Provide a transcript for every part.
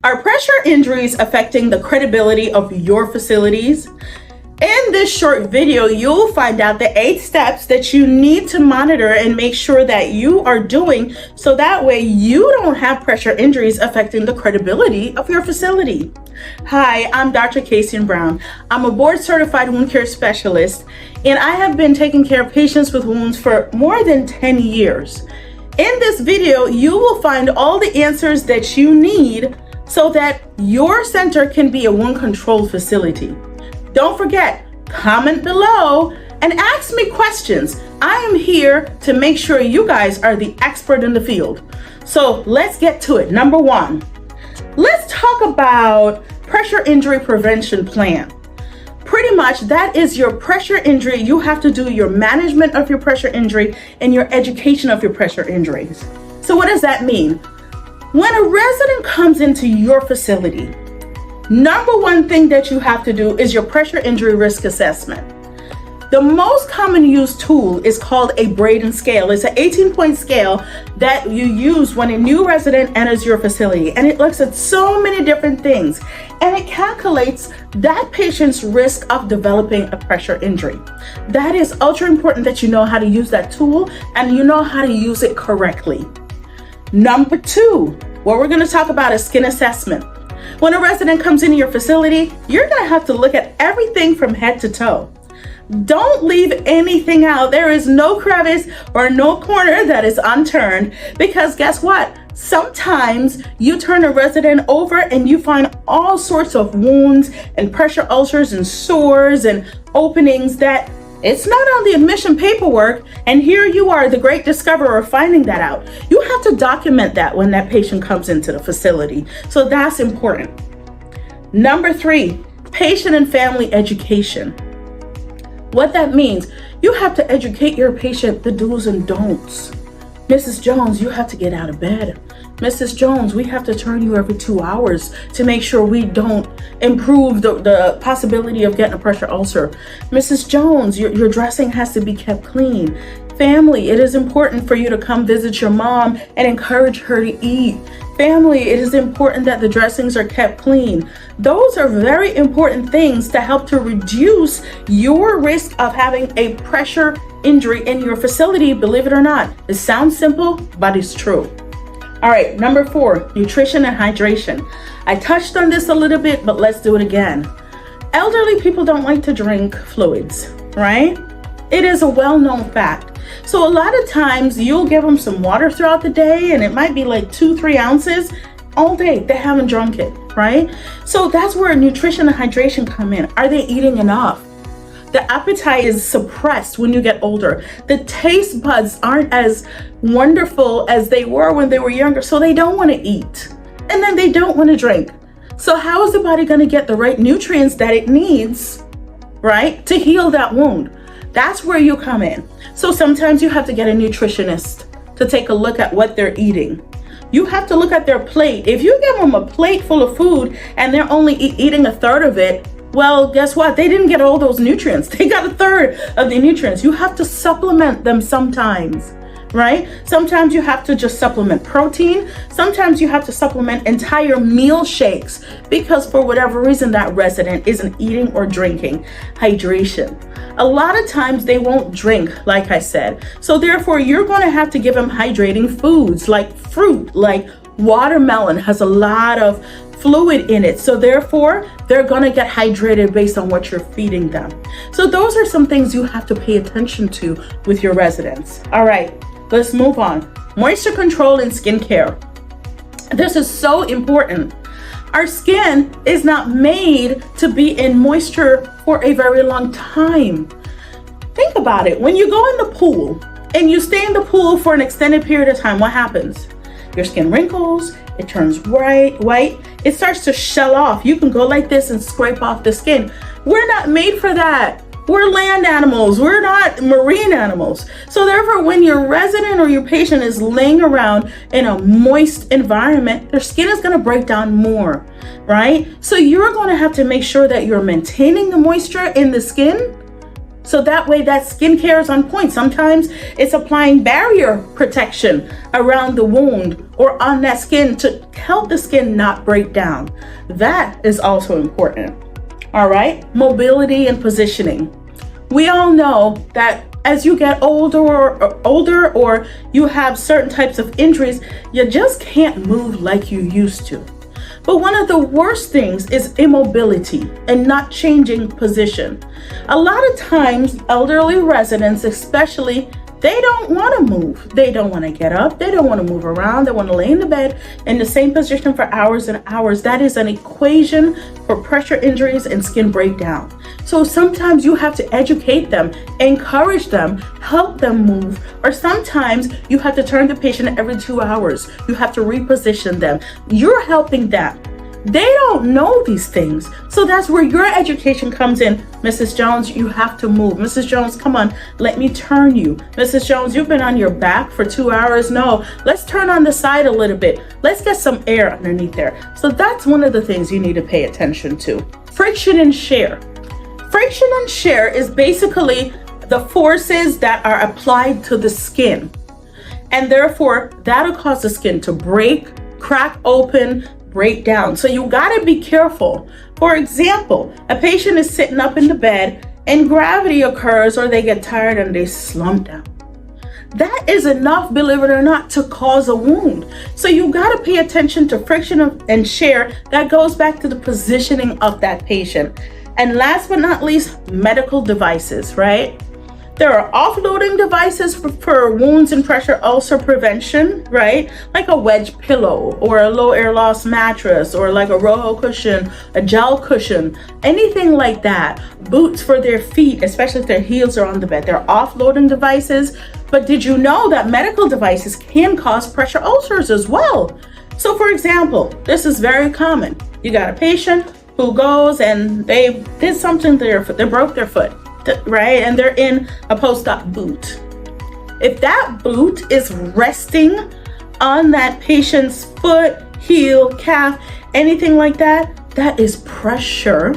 Are pressure injuries affecting the credibility of your facilities? In this short video, you'll find out the 8 steps that you need to monitor and make sure that you are doing so that way you don't have pressure injuries affecting the credibility of your facility. Hi, I'm Dr. Kacian Brown. I'm a board certified wound care specialist, and I have been taking care of patients with wounds for more than 10 years. In this video, you will find all the answers that you need so that your center can be a wound control facility. Don't forget, comment below and ask me questions. I am here to make sure you guys are the expert in the field. So let's get to it. Number 1, let's talk about pressure injury prevention plan. Pretty much that is your pressure injury. You have to do your management of your pressure injury and your education of your pressure injuries. So what does that mean? When a resident comes into your facility, number 1 thing that you have to do is your pressure injury risk assessment. The most common used tool is called a Braden scale. It's an 18-point scale that you use when a new resident enters your facility, and it looks at so many different things, and it calculates that patient's risk of developing a pressure injury. That is ultra important that you know how to use that tool and you know how to use it correctly. Number 2, what we're going to talk about is skin assessment. When a resident comes into your facility, you're going to have to look at everything from head to toe. Don't leave anything out. There is no crevice or no corner that is unturned, because guess what? Sometimes you turn a resident over and you find all sorts of wounds and pressure ulcers and sores and openings that it's not on the admission paperwork, and here you are, the great discoverer, finding that out. You have to document that when that patient comes into the facility. So that's important. Number 3, patient and family education. What that means, you have to educate your patient the do's and don'ts. Mrs. Jones, you have to get out of bed. Mrs. Jones, we have to turn you every 2 hours to make sure we don't improve the possibility of getting a pressure ulcer. Mrs. Jones, your dressing has to be kept clean. Family, it is important for you to come visit your mom and encourage her to eat. Family, it is important that the dressings are kept clean. Those are very important things to help to reduce your risk of having a pressure injury in your facility, believe it or not. It sounds simple, but it's true. All right, number 4, nutrition and hydration. I touched on this a little bit, but let's do it again. Elderly people don't like to drink fluids, right? It is a well-known fact. So a lot of times you'll give them some water throughout the day, and it might be like 2-3 ounces all day. They haven't drunk it, right? So that's where nutrition and hydration come in. Are they eating enough? The appetite is suppressed when you get older. The taste buds aren't as wonderful as they were when they were younger, so they don't want to eat. And then they don't want to drink. So how is the body going to get the right nutrients that it needs, right, to heal that wound? That's where you come in. So sometimes you have to get a nutritionist to take a look at what they're eating. You have to look at their plate. If you give them a plate full of food and they're only eating a third of it, well, guess what? They didn't get all those nutrients. They got a third of the nutrients. You have to supplement them sometimes, right? Sometimes you have to just supplement protein. Sometimes you have to supplement entire meal shakes because for whatever reason that resident isn't eating or drinking. Hydration. A lot of times they won't drink, like I said. So therefore, you're going to have to give them hydrating foods like fruit, like watermelon has a lot of fluid in it. So therefore, they're going to get hydrated based on what you're feeding them. So those are some things you have to pay attention to with your residents. All right, let's move on. Moisture control and skincare. This is so important. Our skin is not made to be in moisture for a very long time. Think about it. When you go in the pool and you stay in the pool for an extended period of time, what happens? Your skin wrinkles, it turns white, it starts to shell off. You can go like this and scrape off the skin. We're not made for that. We're land animals. We're not marine animals. So therefore, when your resident or your patient is laying around in a moist environment, their skin is going to break down more, right? So you're going to have to make sure that you're maintaining the moisture in the skin. So that way that skincare is on point. Sometimes it's applying barrier protection around the wound or on that skin to help the skin not break down. That is also important. All right, mobility and positioning. We all know that as you get older or you have certain types of injuries, you just can't move like you used to. But one of the worst things is immobility and not changing position. A lot of times, elderly residents especially, they don't want to move. They don't want to get up. They don't want to move around. They want to lay in the bed in the same position for hours and hours. That is an equation for pressure injuries and skin breakdown. So sometimes you have to educate them, encourage them, help them move, or sometimes you have to turn the patient every 2 hours. You have to reposition them. You're helping them. They don't know these things. So that's where your education comes in. Mrs. Jones, you have to move. Mrs. Jones, come on, let me turn you. Mrs. Jones, you've been on your back for 2 hours. No, let's turn on the side a little bit. Let's get some air underneath there. So that's one of the things you need to pay attention to. Friction and shear. Friction and shear is basically the forces that are applied to the skin. And therefore, that'll cause the skin to break, crack open, break down. So you gotta be careful. For example, a patient is sitting up in the bed and gravity occurs, or they get tired and they slump down. That is enough, believe it or not, to cause a wound. So you gotta pay attention to friction and shear. That goes back to the positioning of that patient. And last but not least, medical devices, right? There are offloading devices for wounds and pressure ulcer prevention, right? Like a wedge pillow or a low air loss mattress or like a Roho cushion, a gel cushion, anything like that. Boots for their feet, especially if their heels are on the bed. They're offloading devices. But did you know that medical devices can cause pressure ulcers as well? So for example, this is very common. You got a patient who goes and they did something to their foot, they broke their foot. Right? And they're in a post-op boot. If that boot is resting on that patient's foot, heel, calf, anything like that, that is pressure.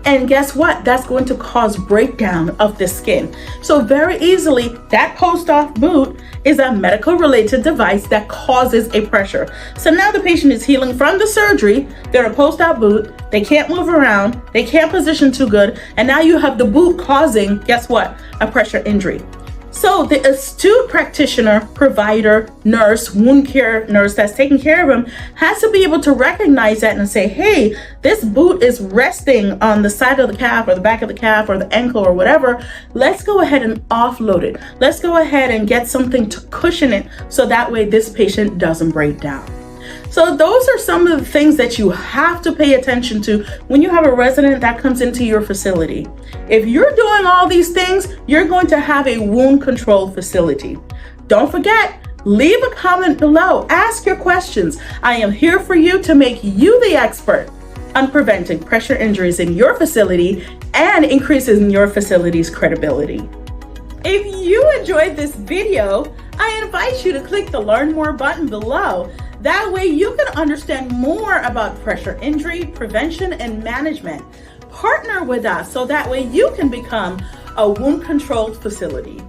And guess what? That's going to cause breakdown of the skin. So very easily, that post-op boot is a medical related device that causes a pressure. So now the patient is healing from the surgery, they're in a post-op boot, they can't move around, they can't position too good, and now you have the boot causing, guess what? A pressure injury. So the astute practitioner, provider, nurse, wound care nurse that's taking care of him has to be able to recognize that and say, hey, this boot is resting on the side of the calf or the back of the calf or the ankle or whatever. Let's go ahead and offload it. Let's go ahead and get something to cushion it so that way this patient doesn't break down. So those are some of the things that you have to pay attention to when you have a resident that comes into your facility. If you're doing all these things, you're going to have a wound control facility. Don't forget, leave a comment below. Ask your questions. I am here for you to make you the expert on preventing pressure injuries in your facility and increases in your facility's credibility. If you enjoyed this video, I invite you to click the Learn More button below. That way you can understand more about pressure injury, prevention, and management. Partner with us so that way you can become a wound controlled facility.